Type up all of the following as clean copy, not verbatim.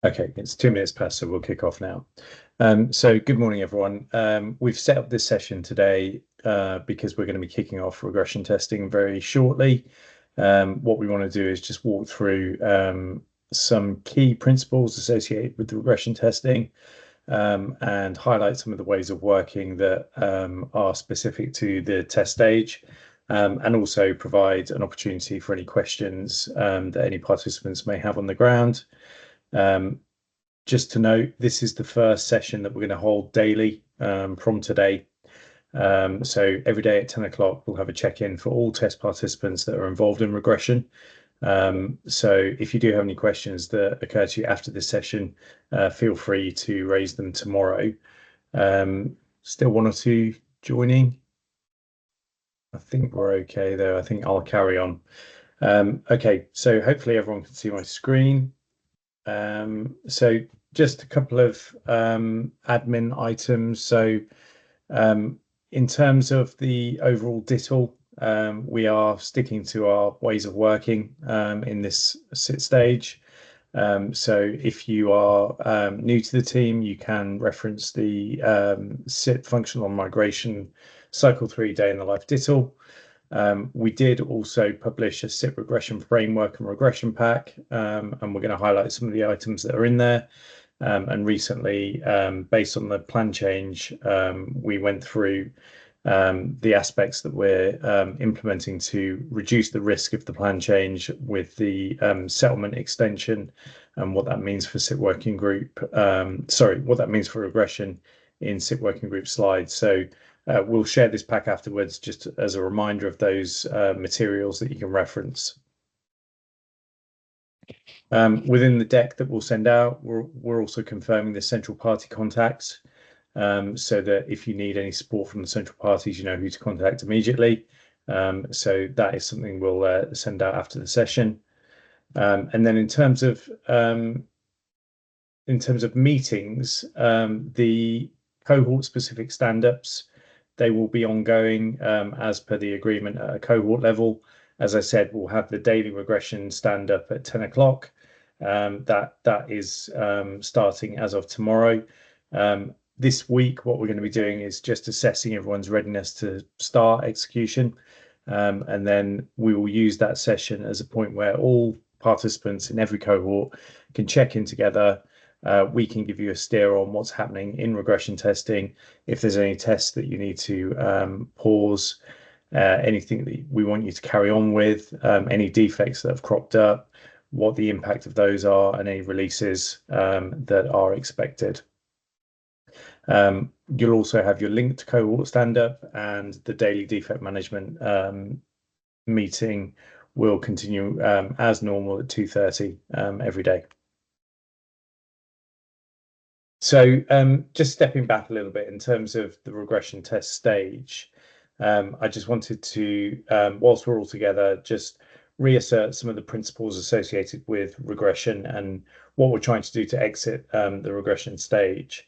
Okay, it's 2 minutes past, so we'll kick off now. So good morning, everyone. We've set up this session today because we're going to be kicking off regression testing very shortly. What we want to do is just walk through some key principles associated with the regression testing and highlight some of the ways of working that are specific to the test stage. And also provide an opportunity for any questions that any participants may have on the ground. Just to note, this is the first session that we're going to hold daily from today. So every day at 10 o'clock, we'll have a check-in for all test participants that are involved in regression. So if you do have any questions that occur to you after this session, feel free to raise them tomorrow. Still one or two joining? I think we're okay though. I think I'll carry on. Okay, so hopefully everyone can see my screen. So just a couple of admin items. So in terms of the overall DITL, we are sticking to our ways of working in this sit stage. So if you are new to the team, you can reference the sit functional migration cycle 3 day in the life DITL. We did also publish a SIP regression framework and regression pack, and we're going to highlight some of the items that are in there. And recently, based on the plan change, we went through the aspects that we're implementing to reduce the risk of the plan change with the settlement extension and what that means for SIP working group. What that means for regression in SIP working group slides. So we'll share this pack afterwards just as a reminder of those materials that you can reference. Within the deck that we'll send out, we're also confirming the central party contacts so that if you need any support from the central parties, you know who to contact immediately. So that is something we'll send out after the session. And then in terms of meetings, the cohort-specific stand-ups, they will be ongoing as per the agreement at a cohort level. As I said, we'll have the daily regression stand-up at 10 o'clock. That is starting as of tomorrow. This week, what we're going to be doing is just assessing everyone's readiness to start execution. And then we will use that session as a point where all participants in every cohort can check in together. We can give you a steer on what's happening in regression testing, if there's any tests that you need to pause, anything that we want you to carry on with, any defects that have cropped up, what the impact of those are, and any releases that are expected. You'll also have your linked cohort stand-up, and the daily defect management meeting will continue as normal at 2:30 every day. So just stepping back a little bit in terms of the regression test stage, I just wanted to, whilst we're all together, just reassert some of the principles associated with regression and what we're trying to do to exit the regression stage.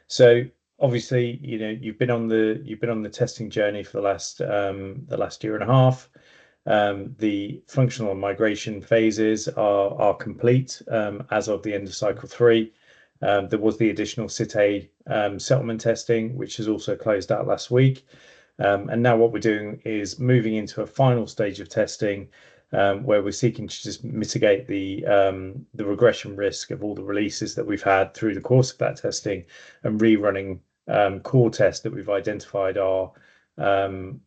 So obviously, you know, you've been on the testing journey for the last year and a half. The functional and migration phases are complete as of the end of cycle 3. There was the additional CIT-A settlement testing, which has also closed out last week. And now what we're doing is moving into a final stage of testing where we're seeking to just mitigate the regression risk of all the releases that we've had through the course of that testing, and rerunning core tests that we've identified are going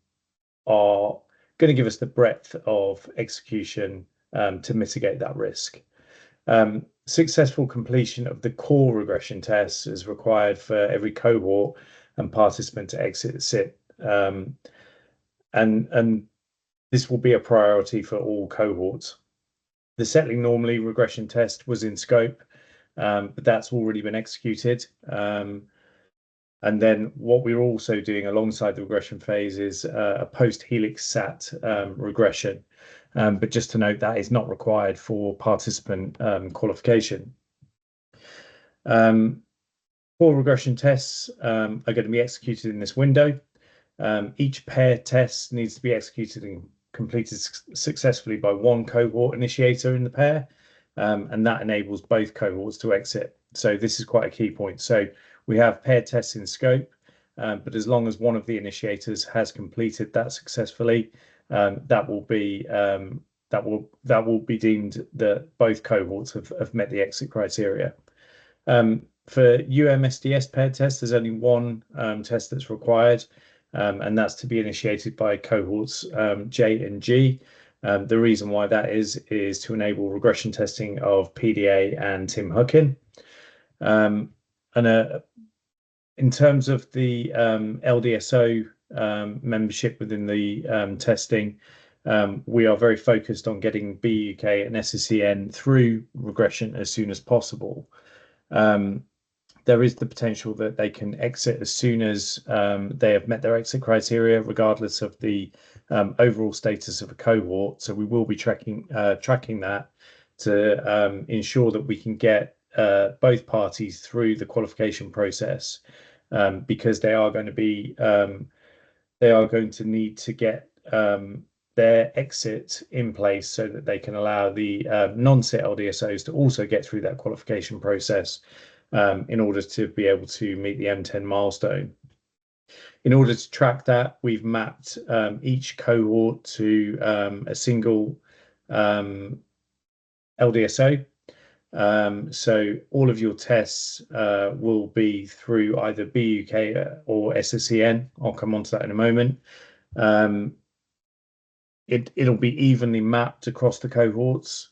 to give us the breadth of execution to mitigate that risk. Successful completion of the core regression tests is required for every cohort and participant to exit the SIT. And this will be a priority for all cohorts. The settling normally regression test was in scope, but that's already been executed. And then what we're also doing alongside the regression phase is a post-helix SAT regression. But just to note, that is not required for participant qualification. Core regression tests are going to be executed in this window. Each pair test needs to be executed and completed successfully by one cohort initiator in the pair. and that enables both cohorts to exit. So this is quite a key point. So we have paired tests in scope, but as long as one of the initiators has completed that successfully, that will be deemed that both cohorts have met the exit criteria. For UMSDS paired test, there's only one test that's required, and that's to be initiated by cohorts J and G. The reason why that is to enable regression testing of PDA and Tim Huckin. In terms of the LDSO membership within the testing, we are very focused on getting BUK and SSEN through regression as soon as possible. There is the potential that they can exit as soon as they have met their exit criteria, regardless of the overall status of a cohort. So we will be tracking that to ensure that we can get both parties through the qualification process, because they are going to need to get their exit in place so that they can allow the non-SIT LDSOs to also get through that qualification process in order to be able to meet the M10 milestone. In order to track that, we've mapped each cohort to a single LDSO. So all of your tests will be through either BUK or SSEN. I'll come on to that in a moment. It'll be evenly mapped across the cohorts.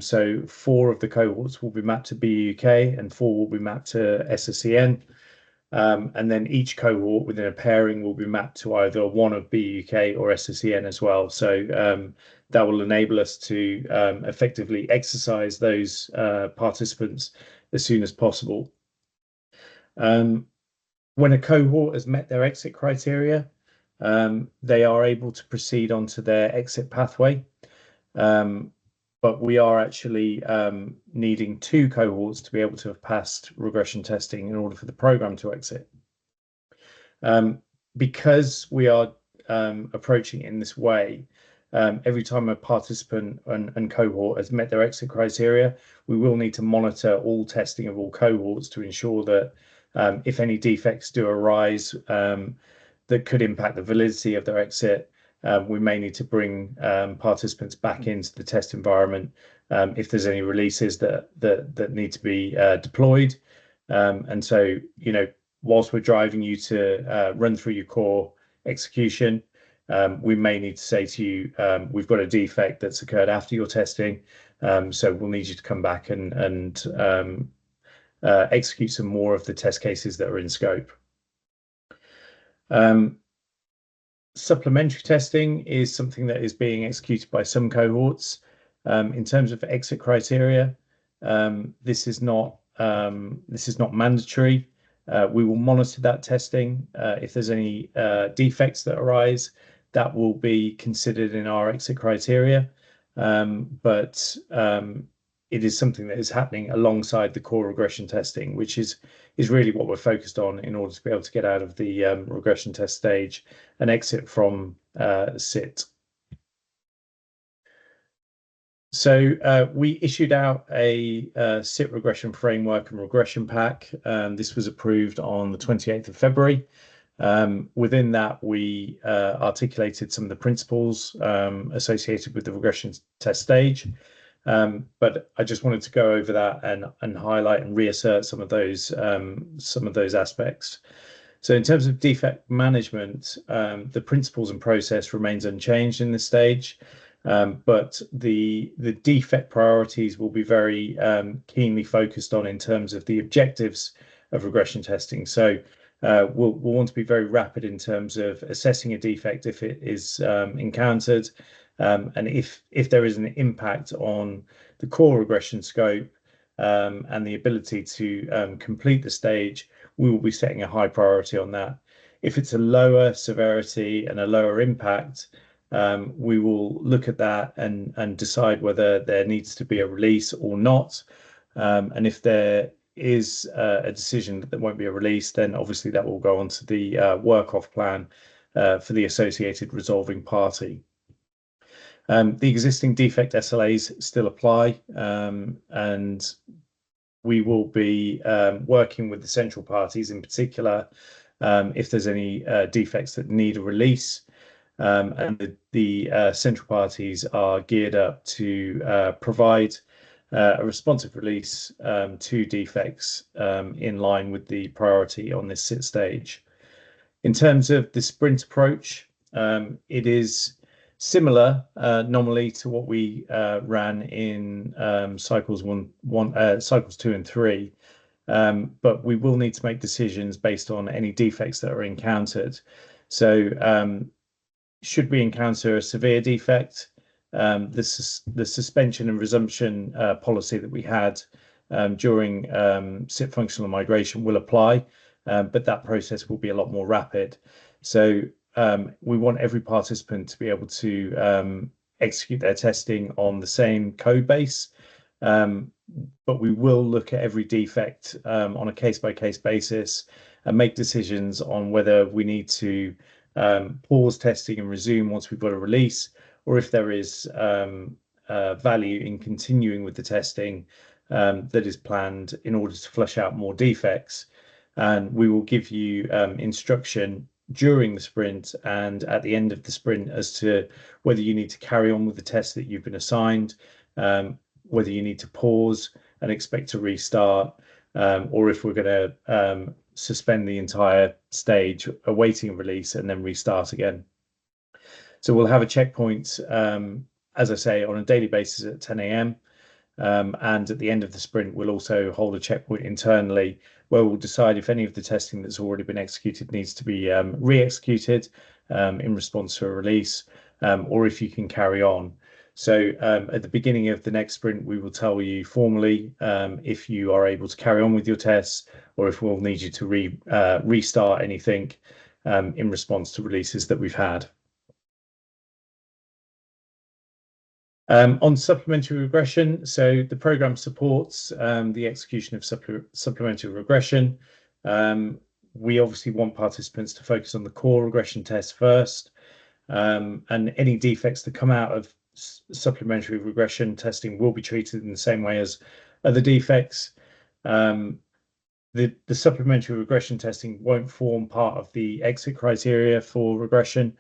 So 4 of the cohorts will be mapped to BUK and 4 will be mapped to SSEN. And then each cohort within a pairing will be mapped to either one of BUK or SSEN as well. So that will enable us to effectively exercise those participants as soon as possible. When a cohort has met their exit criteria, they are able to proceed onto their exit pathway. But we are actually needing 2 cohorts to be able to have passed regression testing in order for the program to exit. Because we are approaching it in this way, every time a participant and cohort has met their exit criteria, we will need to monitor all testing of all cohorts to ensure that if any defects do arise that could impact the validity of their exit, we may need to bring participants back into the test environment if there's any releases that need to be deployed. And so, whilst we're driving you to run through your core execution, we may need to say to you, we've got a defect that's occurred after your testing, so we'll need you to come back and execute some more of the test cases that are in scope. Supplementary testing is something that is being executed by some cohorts. In terms of exit criteria, this is not mandatory. We will monitor that testing. If there's any defects that arise, that will be considered in our exit criteria. But it is something that is happening alongside the core regression testing, which is really what we're focused on in order to be able to get out of the regression test stage and exit from SIT. So we issued out a SIT regression framework and regression pack. This was approved on the 28th of February. Within that, we articulated some of the principles associated with the regression test stage. But I just wanted to go over that and highlight and reassert some of those aspects. So in terms of defect management, the principles and process remains unchanged in this stage, but the defect priorities will be very keenly focused on in terms of the objectives of regression testing. So we'll want to be very rapid in terms of assessing a defect if it is encountered. And if there is an impact on the core regression scope and the ability to complete the stage, we will be setting a high priority on that. If it's a lower severity and a lower impact, we will look at that and decide whether there needs to be a release or not. And if there is a decision that there won't be a release, then obviously that will go onto the work-off plan for the associated resolving party. The existing defect SLAs still apply, and we will be working with the central parties in particular if there's any defects that need a release. And the central parties are geared up to provide a responsive release to defects in line with the priority on this sit stage. In terms of the sprint approach, it is similar nominally to what we ran in cycles cycles 2 and 3. But we will need to make decisions based on any defects that are encountered. So should we encounter a severe defect, the suspension and resumption policy that we had during SIP functional migration will apply, but that process will be a lot more rapid. So we want every participant to be able to execute their testing on the same code base, but we will look at every defect on a case-by-case basis and make decisions on whether we need to pause testing and resume once we've got a release, or if there is value in continuing with the testing that is planned in order to flush out more defects. And we will give you instruction during the sprint and at the end of the sprint as to whether you need to carry on with the test that you've been assigned, whether you need to pause and expect to restart, or if we're going to suspend the entire stage, awaiting a release, and then restart again. So we'll have a checkpoint, as I say, on a daily basis at 10 a.m. And at the end of the sprint, we'll also hold a checkpoint internally where we'll decide if any of the testing that's already been executed needs to be re-executed in response to a release, or if you can carry on. So at the beginning of the next sprint, we will tell you formally if you are able to carry on with your tests, or if we'll need you to restart anything in response to releases that we've had. On supplementary regression, so the program supports the execution of supplementary regression. We obviously want participants to focus on the core regression test first, and any defects that come out of supplementary regression testing will be treated in the same way as other defects. The supplementary regression testing won't form part of the exit criteria for regression.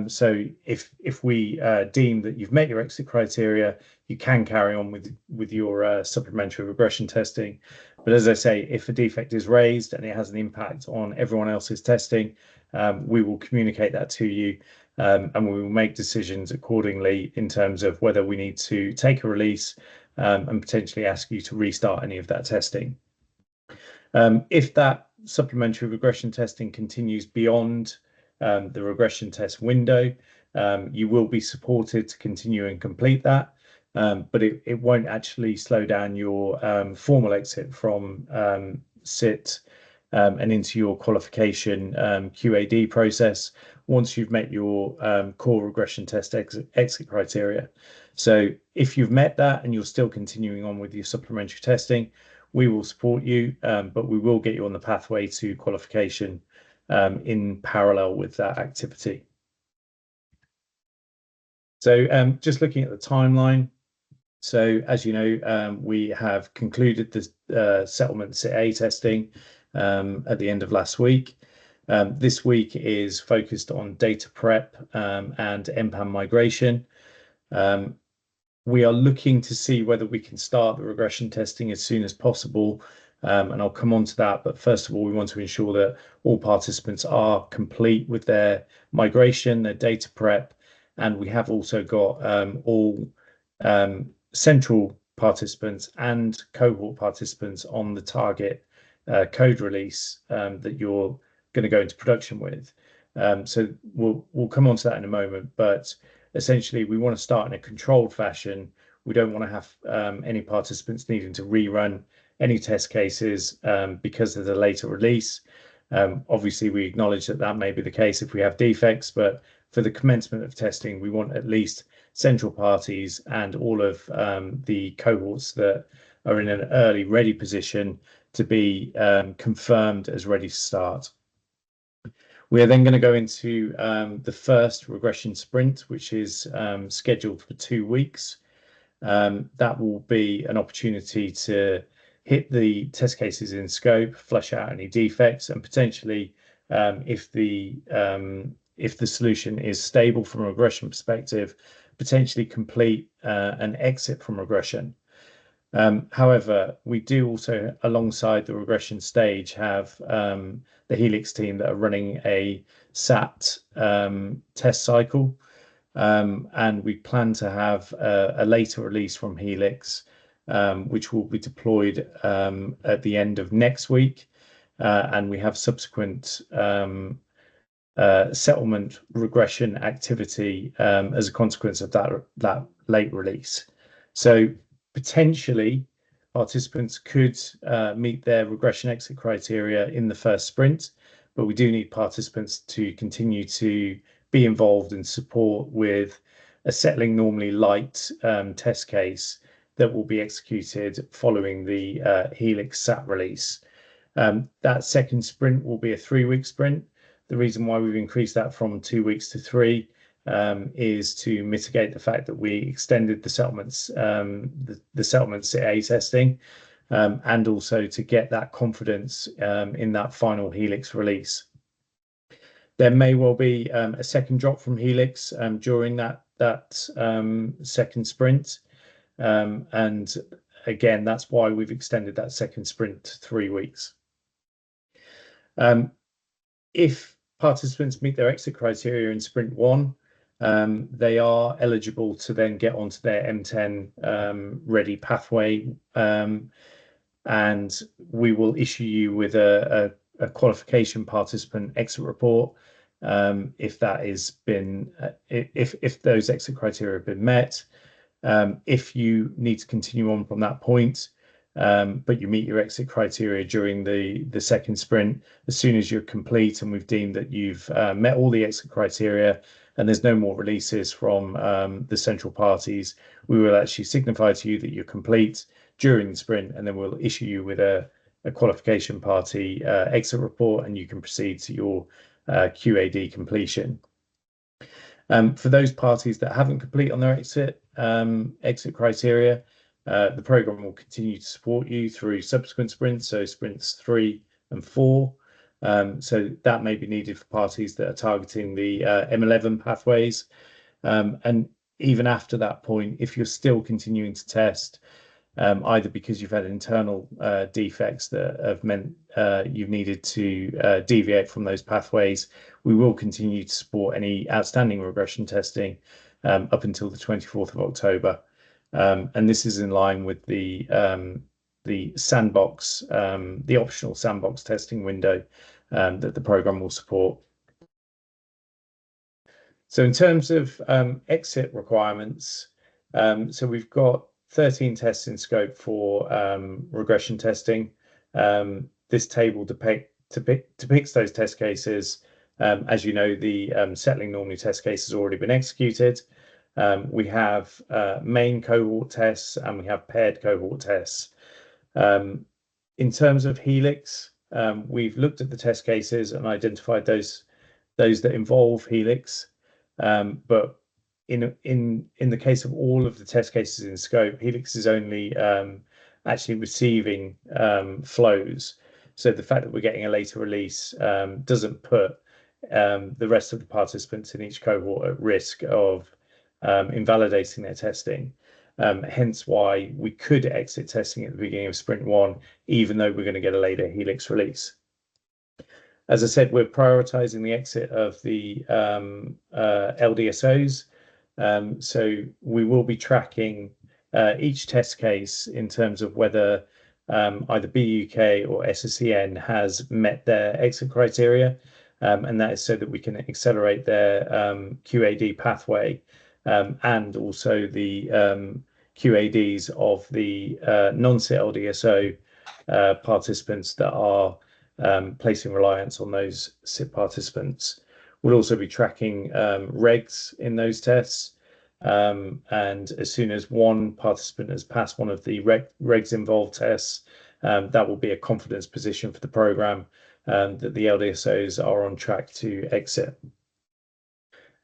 So if we deem that you've met your exit criteria, you can carry on with your supplementary regression testing. But as I say, if a defect is raised and it has an impact on everyone else's testing, we will communicate that to you, and we will make decisions accordingly in terms of whether we need to take a release and potentially ask you to restart any of that testing. If that supplementary regression testing continues beyond the regression test window, you will be supported to continue and complete that, but it won't actually slow down your formal exit from SIT and into your qualification QAD process once you've met your core regression test exit criteria. So if you've met that and you're still continuing on with your supplementary testing, we will support you, but we will get you on the pathway to qualification in parallel with that activity. So just looking at the timeline. So as you know, we have concluded the settlement SIT-A testing at the end of last week. This week is focused on data prep and MPAN migration. We are looking to see whether we can start the regression testing as soon as possible, and I'll come on to that. But first of all, we want to ensure that all participants are complete with their migration, their data prep, and we have also got all central participants and cohort participants on the target code release that you're going to go into production with. So we'll come on to that in a moment, but essentially we want to start in a controlled fashion. We don't want to have any participants needing to rerun any test cases because of the later release. Obviously, we acknowledge that that may be the case if we have defects, but for the commencement of testing, we want at least central parties and all of the cohorts that are in an early ready position to be confirmed as ready to start. We are then going to go into the first regression sprint, which is scheduled for 2 weeks. That will be an opportunity to hit the test cases in scope, flush out any defects, and potentially, if the solution is stable from a regression perspective, potentially complete an exit from regression. However, we do also, alongside the regression stage, have the Helix team that are running a SAT test cycle. And we plan to have a later release from Helix, which will be deployed at the end of next week. And we have subsequent settlement regression activity as a consequence of that late release. So potentially participants could meet their regression exit criteria in the first sprint, but we do need participants to continue to be involved and support with a settling normally light test case that will be executed following the Helix SAT release. That second sprint will be a 3-week sprint. The reason why we've increased that from 2 weeks to 3 is to mitigate the fact that we extended the settlements, the settlement CA testing, and also to get that confidence in that final Helix release. There may well be a second drop from Helix during that second sprint, and again, that's why we've extended that second sprint to 3 weeks. If participants meet their exit criteria in sprint 1, they are eligible to then get onto their M10 ready pathway, and we will issue you with a qualification participant exit report if that has been if those exit criteria have been met. If you need to continue on from that point, but you meet your exit criteria during the second sprint, as soon as you're complete and we've deemed that you've met all the exit criteria and there's no more releases from the central parties, we will actually signify to you that you're complete during the sprint, and then we'll issue you with a qualification party exit report, and you can proceed to your QAD completion. For those parties that haven't completed on their exit criteria, the program will continue to support you through subsequent sprints, so sprints 3 and 4. So that may be needed for parties that are targeting the M11 pathways. And even after that point, if you're still continuing to test, either because you've had internal defects that have meant you've needed to deviate from those pathways, we will continue to support any outstanding regression testing up until the 24th of October. And this is in line with the sandbox, the optional sandbox testing window that the program will support. So in terms of exit requirements, so we've got 13 tests in scope for regression testing. This table depicts those test cases. As you know, the settling normally test case has already been executed. We have main cohort tests and we have paired cohort tests. In terms of Helix, we've looked at the test cases and identified those that involve Helix. But in the case of all of the test cases in scope, Helix is only actually receiving flows. So the fact that we're getting a later release doesn't put the rest of the participants in each cohort at risk of invalidating their testing. Hence why we could exit testing at the beginning of sprint 1, even though we're going to get a later Helix release. As I said, we're prioritizing the exit of the LDSOs. So we will be tracking each test case in terms of whether either BUK or SSEN has met their exit criteria. And that is so that we can accelerate their QAD pathway, and also the QADs of the non-SIT LDSO participants that are placing reliance on those SIT participants. We'll also be tracking regs in those tests. And as soon as one participant has passed one of the regs involved tests, that will be a confidence position for the program, that the LDSOs are on track to exit.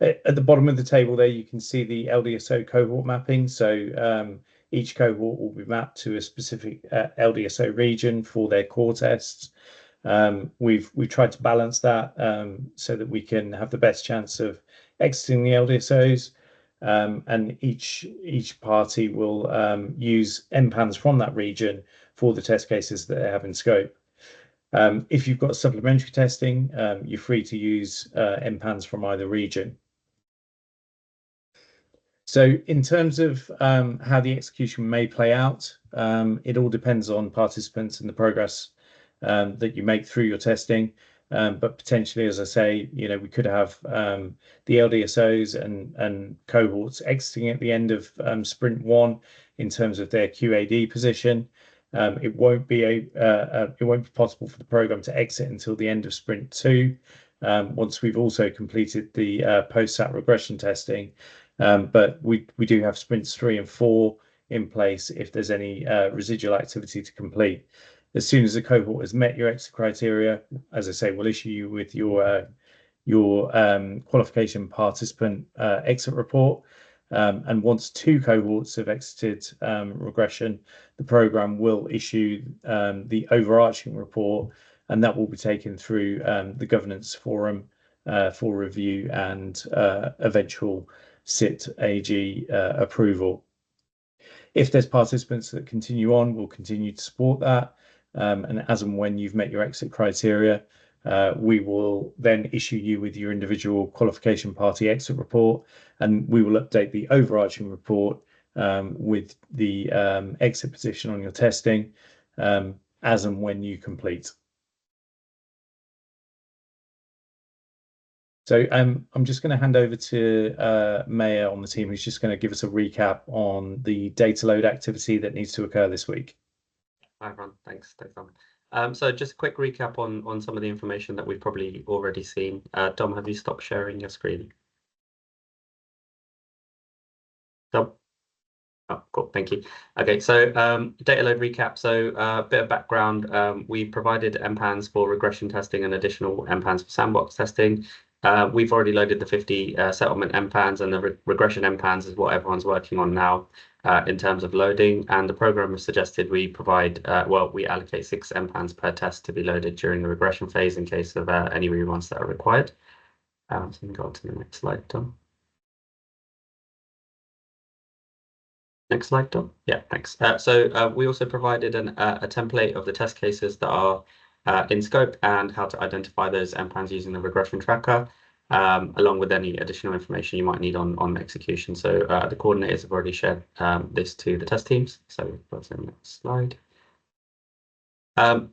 At the bottom of the table there, you can see the LDSO cohort mapping. So each cohort will be mapped to a specific LDSO region for their core tests. We've tried to balance that so that we can have the best chance of exiting the LDSOs, and each party will use MPANs from that region for the test cases that they have in scope. If you've got supplementary testing, you're free to use MPANs from either region. So in terms of how the execution may play out, it all depends on participants and the progress that you make through your testing. But potentially, as I say, we could have the LDSOs and cohorts exiting at the end of sprint 1 in terms of their QAD position. It won't be possible for the program to exit until the end of sprint 2, once we've also completed the post-SAT regression testing. But we do have sprints 3 and 4 in place if there's any residual activity to complete. As soon as the cohort has met your exit criteria, as I say, we'll issue you with your qualification participant exit report. And once 2 cohorts have exited regression, the program will issue the overarching report, and that will be taken through the governance forum for review and eventual SIT AG approval. If there's participants that continue on, we'll continue to support that. And as and when you've met your exit criteria, we will then issue you with your individual qualification party exit report, and we will update the overarching report with the exit position on your testing as and when you complete. So I'm just going to hand over to Maya on the team, who's just going to give us a recap on the data load activity that needs to occur this week. Hi, everyone. Thanks, Tom. So just a quick recap on some of the information that we've probably already seen. Dom, have you stopped sharing your screen? Dom? Oh, cool. Thank you. Okay, so data load recap. So a bit of background. We provided MPANs for regression testing and additional MPANs for sandbox testing. We've already loaded the 50 settlement MPANs, and the regression MPANs is what everyone's working on now in terms of loading. And the program has suggested we provide, we allocate 6 MPANs per test to be loaded during the regression phase in case of any reruns that are required. So we can go on to the next slide, Tom. Next slide, Tom. Yeah, thanks. So we also provided a template of the test cases that are in scope and how to identify those MPANs using the regression tracker, along with any additional information you might need on execution. So the coordinators have already shared this to the test teams. So that's the next slide.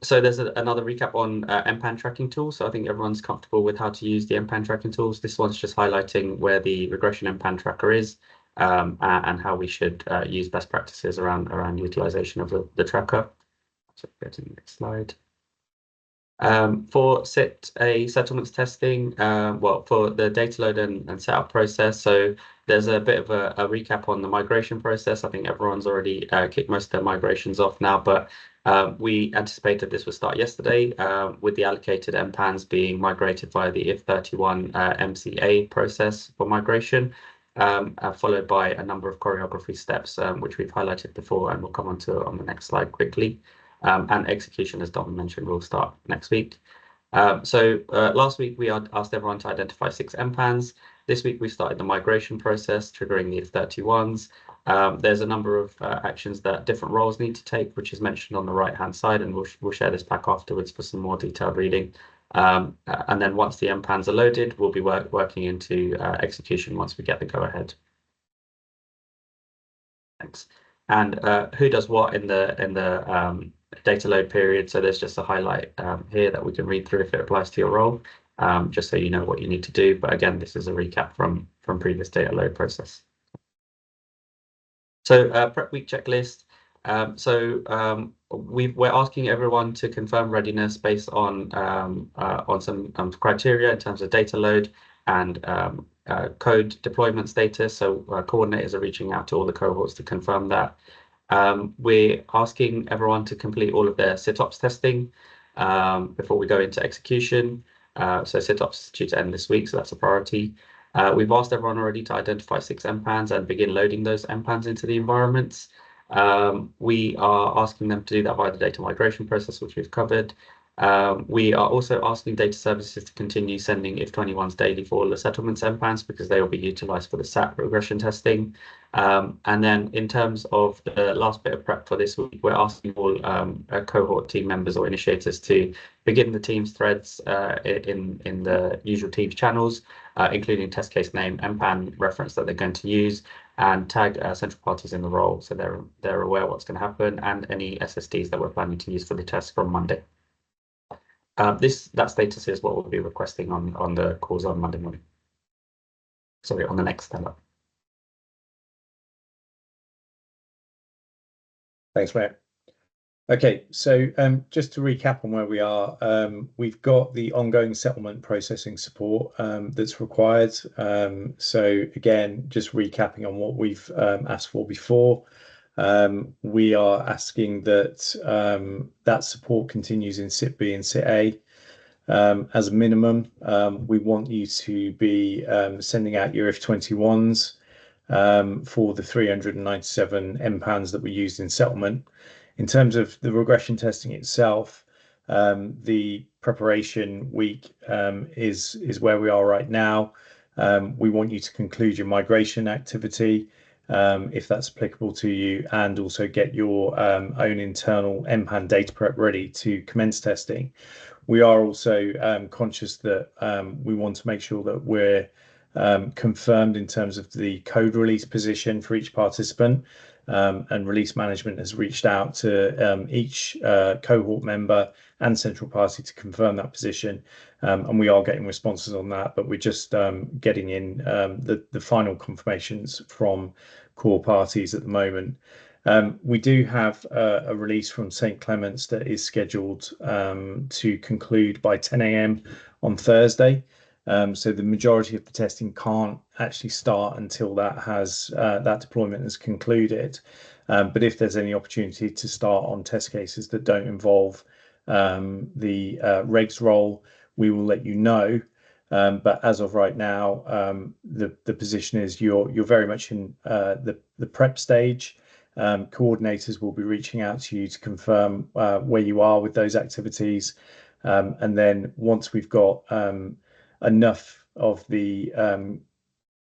So there's another recap on MPAN tracking tools. So I think everyone's comfortable with how to use the MPAN tracking tools. This one's just highlighting where the regression MPAN tracker is and how we should use best practices around utilization of the tracker. So go to the next slide. For SIT-A settlements testing, for the data load and setup process, so there's a bit of a recap on the migration process. I think everyone's already kicked most of their migrations off now, but we anticipated this would start yesterday with the allocated MPANs being migrated via the if31 MCA process for migration, followed by a number of choreography steps, which we've highlighted before and we'll come on to on the next slide quickly. And execution, as Dom mentioned, will start next week. So last week we asked everyone to identify 6 MPANs. This week we started the migration process, triggering the if31s. There's a number of actions that different roles need to take, which is mentioned on the right-hand side, and we'll share this back afterwards for some more detailed reading. And then once the MPANs are loaded, we'll be working into execution once we get the go-ahead. Thanks. And who does what in the data load period? So there's just a highlight here that we can read through if it applies to your role, just so you know what you need to do. But again, this is a recap from previous data load process. So prep week checklist. We're asking everyone to confirm readiness based on some criteria in terms of data load and code deployment status. So coordinators are reaching out to all the cohorts to confirm that. We're asking everyone to complete all of their SITOPS testing. before we go into execution. So sit-ops due to end this week, so that's a priority. We've asked everyone already to identify 6 MPANs and begin loading those MPANs into the environments. We are asking them to do that via the data migration process, which we've covered. We are also asking data services to continue sending if21s daily for all the settlements MPANs because they will be utilized for the SAT regression testing. And then in terms of the last bit of prep for this week, we're asking all cohort team members or initiators to begin the Teams threads in the usual Teams channels, including test case name, MPAN reference that they're going to use, and tag central parties in the role so they're aware what's going to happen, and any SSDs that we're planning to use for the test from Monday. That status is what we'll be requesting on the calls on Monday morning. Sorry, on the next stand-up. Thanks, Matt. Okay, so just to recap on where we are, we've got the ongoing settlement processing support that's required. So again, just recapping on what we've asked for before, we are asking that that support continues in SIT B and SIT A. As a minimum, we want you to be sending out your if21s for the 397 MPANs that we used in settlement. In terms of the regression testing itself, the preparation week is where we are right now. We want you to conclude your migration activity if that's applicable to you, and also get your own internal MPAN data prep ready to commence testing. We are also conscious that we want to make sure that we're confirmed in terms of the code release position for each participant, and release management has reached out to each cohort member and central party to confirm that position, and we are getting responses on that, but we're just getting in the final confirmations from core parties at the moment. We do have a release from St. Clement's that is scheduled to conclude by 10 a.m. on Thursday. So the majority of the testing can't actually start until that deployment has concluded. But if there's any opportunity to start on test cases that don't involve the regs role, we will let you know. But as of right now, the position is you're very much in the prep stage. Coordinators will be reaching out to you to confirm where you are with those activities. And then once we've got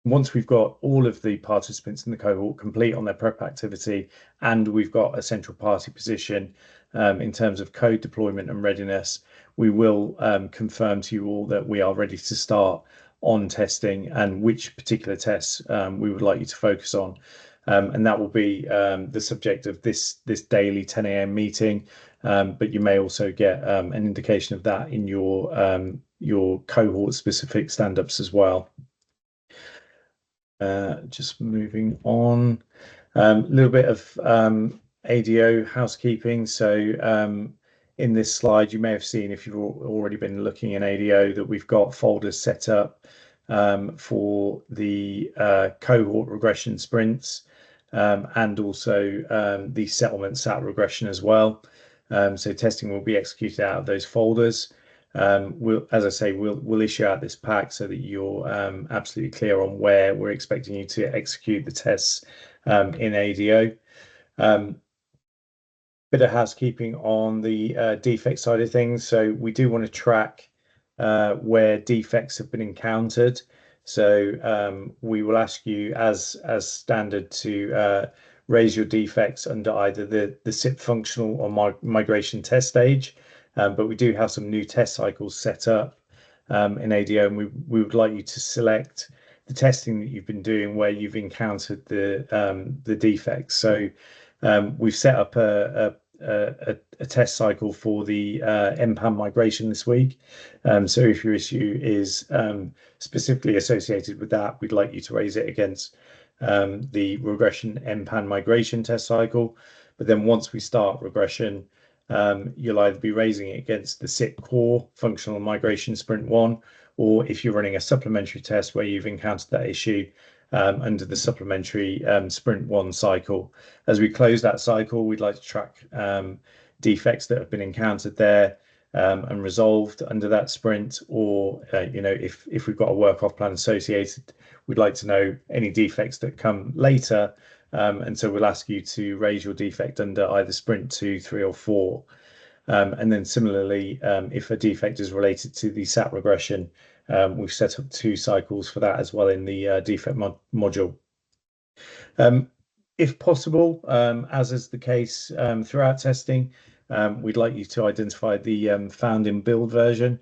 once we've got all of the participants in the cohort complete on their prep activity, and we've got a central party position in terms of code deployment and readiness, we will confirm to you all that we are ready to start on testing and which particular tests we would like you to focus on. And that will be the subject of this daily 10 a.m. meeting, but you may also get an indication of that in your cohort-specific stand-ups as well. Just moving on, a little bit of ADO housekeeping. So in this slide, you may have seen, if you've already been looking in ADO, that we've got folders set up for the cohort regression sprints, and also the settlement SAT regression as well. So testing will be executed out of those folders. As I say, we'll issue out this pack so that you're absolutely clear on where we're expecting you to execute the tests in ADO. Bit of housekeeping on the defect side of things. So we do want to track where defects have been encountered. So we will ask you as standard to raise your defects under either the SIP functional or migration test stage. But we do have some new test cycles set up in ADO, and we would like you to select the testing that you've been doing where you've encountered the defects. So we've set up a test cycle for the MPAN migration this week. So if your issue is specifically associated with that, we'd like you to raise it against the regression MPAN migration test cycle. But then once we start regression, you'll either be raising it against the SIT core functional migration sprint 1, or if you're running a supplementary test where you've encountered that issue, under the supplementary sprint 1 cycle. As we close that cycle, we'd like to track defects that have been encountered there, and resolved under that sprint, or if we've got a work-off plan associated, we'd like to know any defects that come later, and so we'll ask you to raise your defect under either sprint 2, 3, or 4. And then similarly, if a defect is related to the SAT regression, we've set up 2 cycles for that as well in the defect module. If possible, as is the case throughout testing, we'd like you to identify the found in build version.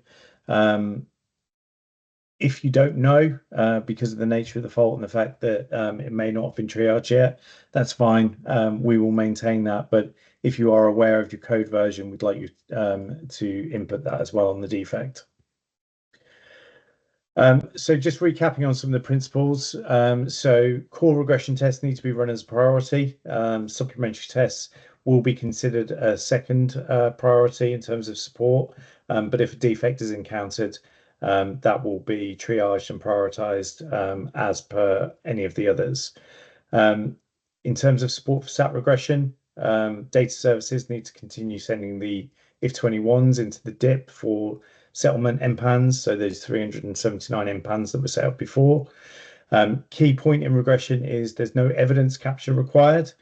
If you don't know, because of the nature of the fault and the fact that it may not have been triaged yet, that's fine. We will maintain that. But if you are aware of your code version, we'd like you to input that as well on the defect. So just recapping on some of the principles. So core regression tests need to be run as a priority. Supplementary tests will be considered a second priority in terms of support. But if a defect is encountered, that will be triaged and prioritized as per any of the others. In terms of support for SAT regression, data services need to continue sending the if21s into the DIP for settlement MPANs, so there's 379 MPANs that were set up before. Key point in regression is there's no evidence capture required,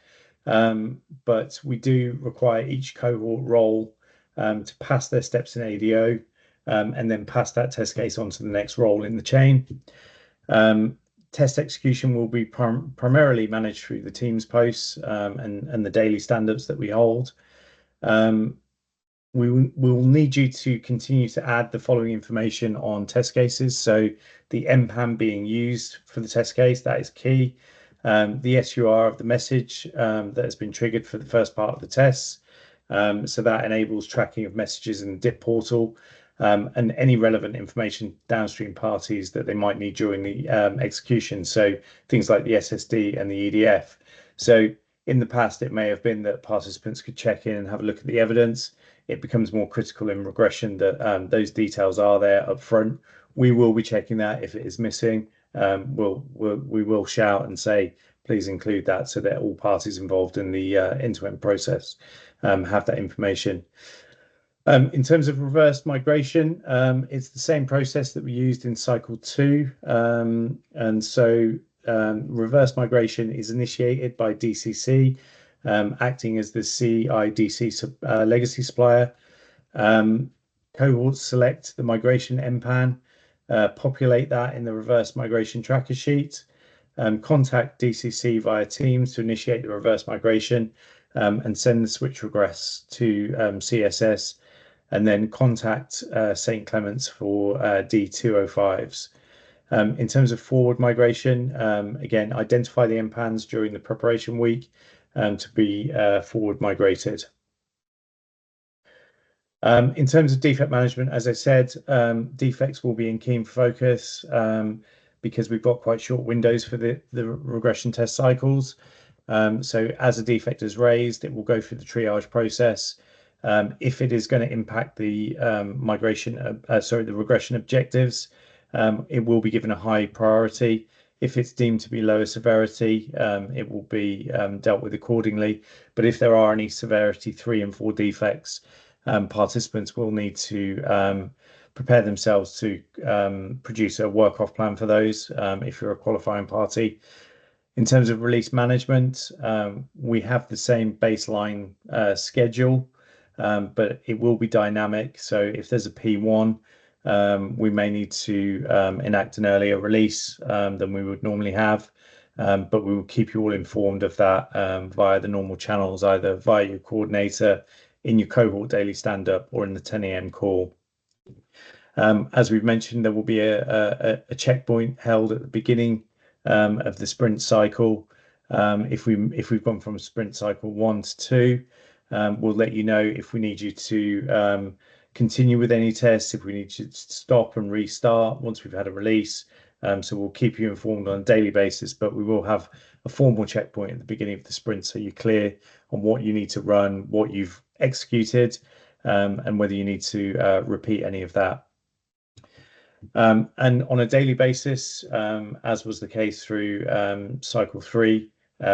but we do require each cohort role to pass their steps in ADO and then pass that test case on to the next role in the chain. Test execution will be primarily managed through the Teams posts and the daily stand-ups that we hold. We will need you to continue to add the following information on test cases. So the MPAN being used for the test case, that is key. The SUR of the message that has been triggered for the first part of the tests. So that enables tracking of messages in the DIP portal and any relevant information downstream parties that they might need during the execution. So things like the SSD and the EDF. So in the past, it may have been that participants could check in and have a look at the evidence. It becomes more critical in regression that those details are there up front. We will be checking that if it is missing. We will shout and say, please include that so that all parties involved in the end-to-end process have that information. In terms of reverse migration, it's the same process that we used in cycle 2. And so reverse migration is initiated by DCC, acting as the CIDC legacy supplier. Cohorts select the migration MPAN, populate that in the reverse migration tracker sheet, contact DCC via Teams to initiate the reverse migration and send the switch regress to CSS, and then contact St. Clement's for D205s. In terms of forward migration, again, identify the MPANs during the preparation week to be forward migrated. In terms of defect management, as I said, defects will be in keen focus because we've got quite short windows for the regression test cycles. So as a defect is raised, it will go through the triage process. If it is going to impact the the regression objectives, it will be given a high priority. If it's deemed to be lower severity, it will be dealt with accordingly. But if there are any severity 3 and 4 defects, participants will need to prepare themselves to produce a work-off plan for those if you're a qualifying party. In terms of release management, we have the same baseline schedule, but it will be dynamic. So if there's a P1, we may need to enact an earlier release than we would normally have, but we will keep you all informed of that via the normal channels, either via your coordinator, in your cohort daily stand-up, or in the 10 a.m. call. As we've mentioned, there will be a checkpoint held at the beginning of the sprint cycle. If we've gone from sprint cycle 1 to 2, we'll let you know if we need you to continue with any tests, if we need you to stop and restart once we've had a release. So we'll keep you informed on a daily basis, but we will have a formal checkpoint at the beginning of the sprint so you're clear on what you need to run, what you've executed, and whether you need to repeat any of that. And on a daily basis, as was the case through cycle 3,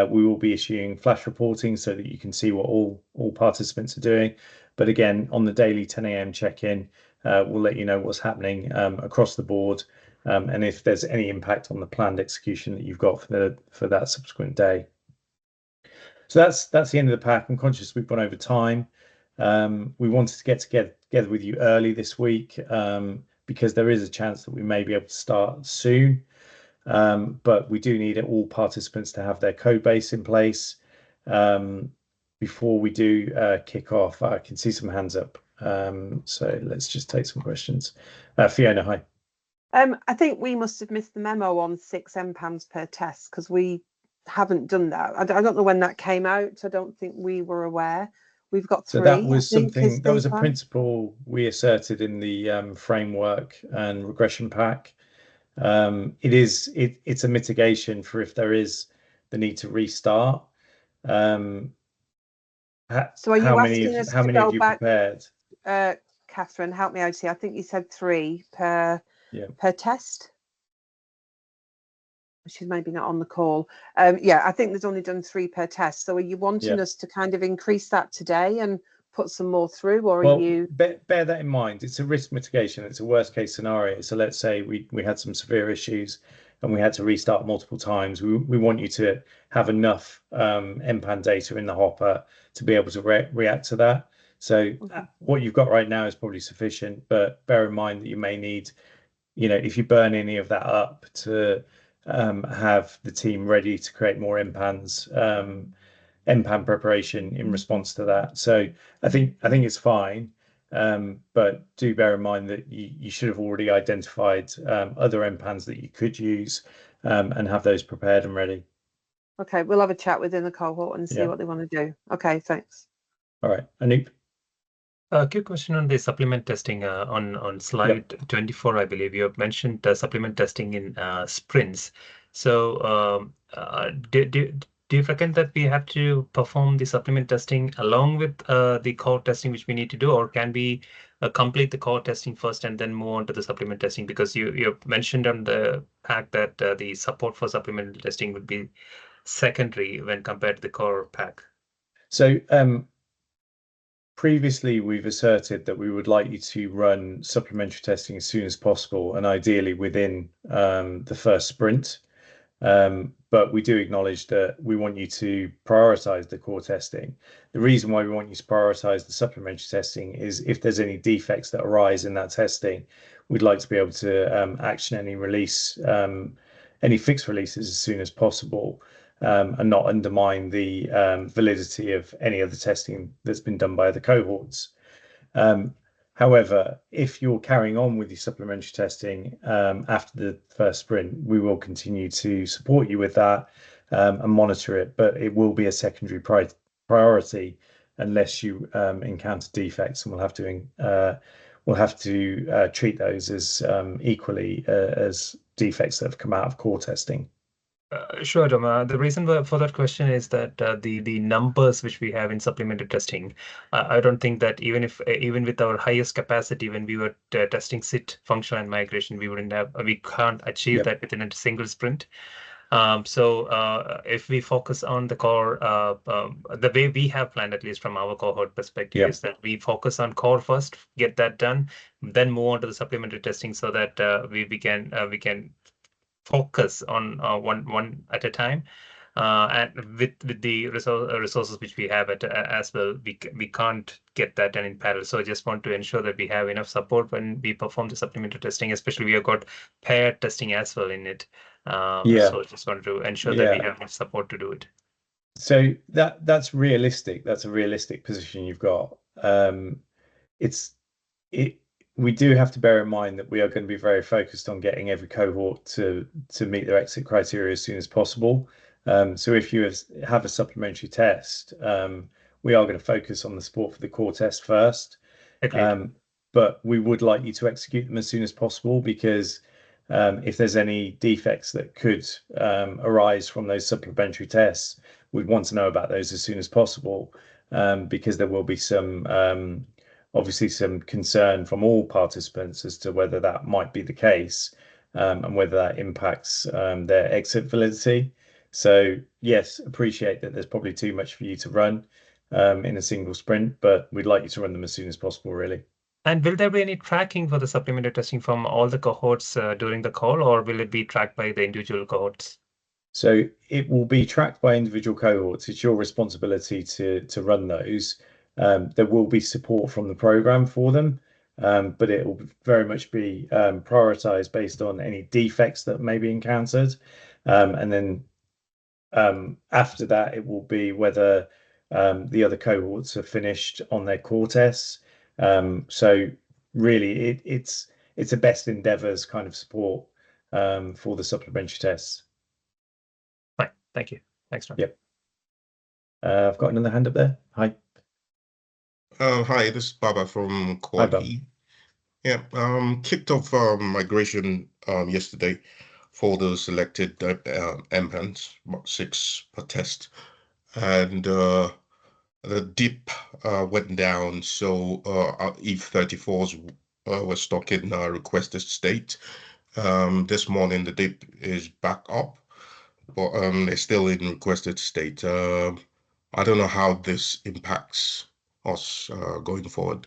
we will be issuing flash reporting so that you can see what all participants are doing. But again, on the daily 10 a.m. check-in, we'll let you know what's happening across the board, and if there's any impact on the planned execution that you've got for that subsequent day. So that's the end of the pack. I'm conscious we've gone over time. We wanted to get together with you early this week because there is a chance that we may be able to start soon. But we do need all participants to have their code base in place before we do kick off. I can see some hands up. So let's just take some questions. Fiona, hi. I think we must have missed the memo on 6 MPANs per test because we haven't done that. I don't know when that came out. I don't think we were aware. We've got 3. So that was something, that was a plan. principle we asserted in the framework and regression pack. It's a mitigation for if there is the need to restart. So are you asking us how to many go have you back? prepared? Catherine, help me out here. I think you said 3 per test. She's maybe not on the call. Yeah, I think there's only done 3 per test. So are you wanting us to kind of increase that today and put some more through, or are you? Bear that in mind. It's a risk mitigation. It's a worst case scenario. So let's say we had some severe issues and we had to restart multiple times. We want you to have enough MPAN data in the hopper to be able to react to that. So what you've got right now is probably sufficient, but bear in mind that you may need, if you burn any of that up, to have the team ready to create more MPAN preparation in response to that. So I think it's fine, but do bear in mind that you should have already identified other MPANs that you could use and have those prepared and ready. Okay, we'll have a chat within the cohort and see what they want to do. Okay, thanks. All right, Anoop. A quick question on the supplement testing on slide 24, I believe you have mentioned supplement testing in sprints. So do you reckon that we have to perform the supplement testing along with the core testing which we need to do, or can we complete the core testing first and then move on to the supplement testing? Because you mentioned on the pack that the support for supplemental testing would be secondary when compared to the core pack. So previously, we've asserted that we would like you to run supplementary testing as soon as possible and ideally within the first sprint. But we do acknowledge that we want you to prioritize the core testing. The reason why we want you to prioritize the supplementary testing is if there's any defects that arise in that testing, we'd like to be able to action any fixed releases as soon as possible. And not undermine the validity of any of the testing that's been done by the cohorts. However, if you're carrying on with your supplementary testing after the first sprint, we will continue to support you with that and monitor it, but it will be a secondary priority unless you encounter defects, and we'll have to treat those as equally as defects that have come out of core testing. Sure, Doma. The reason for that question is that the numbers which we have in supplemental testing, I don't think that even with our highest capacity, when we were testing SIT function and migration, we can't achieve that within a single sprint. So if we focus on the core, the way we have planned, at least from our cohort perspective, is that we focus on core first, get that done, then move on to the supplementary testing so that we can focus on one at a time, and with the resources which we have as well, we can't get that done in parallel. So I just want to ensure that we have enough support when we perform the supplementary testing, especially we have got paired testing as well in it. So I just wanted to ensure that we have enough support to do it. So that's realistic. That's a realistic position you've got. We do have to bear in mind that we are going to be very focused on getting every cohort to meet their exit criteria as soon as possible. So if you have a supplementary test, we are going to focus on the support for the core test first. But we would like you to execute them as soon as possible, because if there's any defects that could arise from those supplementary tests, we'd want to know about those as soon as possible, because there will be obviously some concern from all participants as to whether that might be the case, and whether that impacts their exit validity. So yes, appreciate that there's probably too much for you to run, in a single sprint, but we'd like you to run them as soon as possible, really. And will there be any tracking for the supplementary testing from all the cohorts during the call, or will it be tracked by the individual cohorts? So it will be tracked by individual cohorts. It's your responsibility to run those. There will be support from the program for them, but it will very much be prioritized based on any defects that may be encountered. And then after that, it will be whether the other cohorts are finished on their core tests. So really, it's a best endeavors kind of support for the supplementary tests. Fine, thank you. Thanks, John. Yep. I've got another hand up there. Hi. Hi, this is Baba from Quad Baba. E. Yeah, kicked off migration yesterday for the selected MHANs, about 6 per test, and the dip went down. So our ETH34s were stuck in requested state. This morning the dip is back up, but they're still in requested state. I don't know how this impacts us going forward.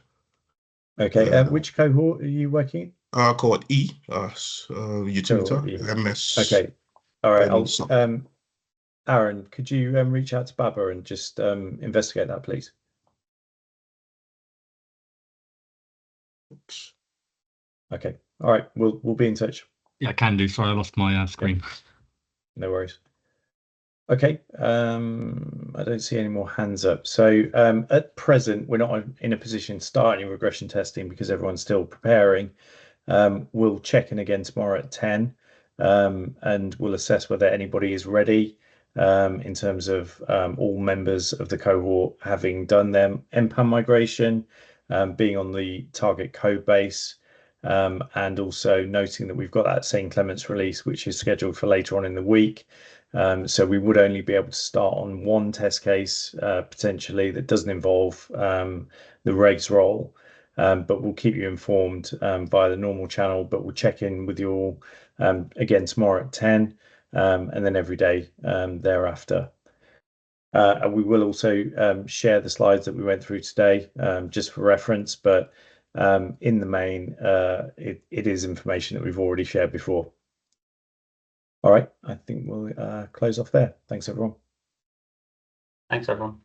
Okay. Which cohort are you working in? Cohort E, Utilita, MS. Okay. All right. Aaron, could you reach out to Baba and just investigate that, please? Oops. Okay. All right. We'll be in touch. Yeah, I can do. Sorry, I lost my screen. No worries. Okay. I don't see any more hands up. So at present, we're not in a position to start any regression testing because everyone's still preparing. We'll check in again tomorrow at 10, and we'll assess whether anybody is ready in terms of all members of the cohort having done their MPAN migration, being on the target code base, and also noting that we've got that St. Clement's release, which is scheduled for later on in the week. So we would only be able to start on one test case potentially that doesn't involve the regs role. But we'll keep you informed via the normal channel, but we'll check in with you all again tomorrow at 10, and then every day thereafter. And we will also share the slides that we went through today just for reference, but in the main, it is information that we've already shared before. All right, I think we'll close off there. Thanks, everyone. Thanks, everyone.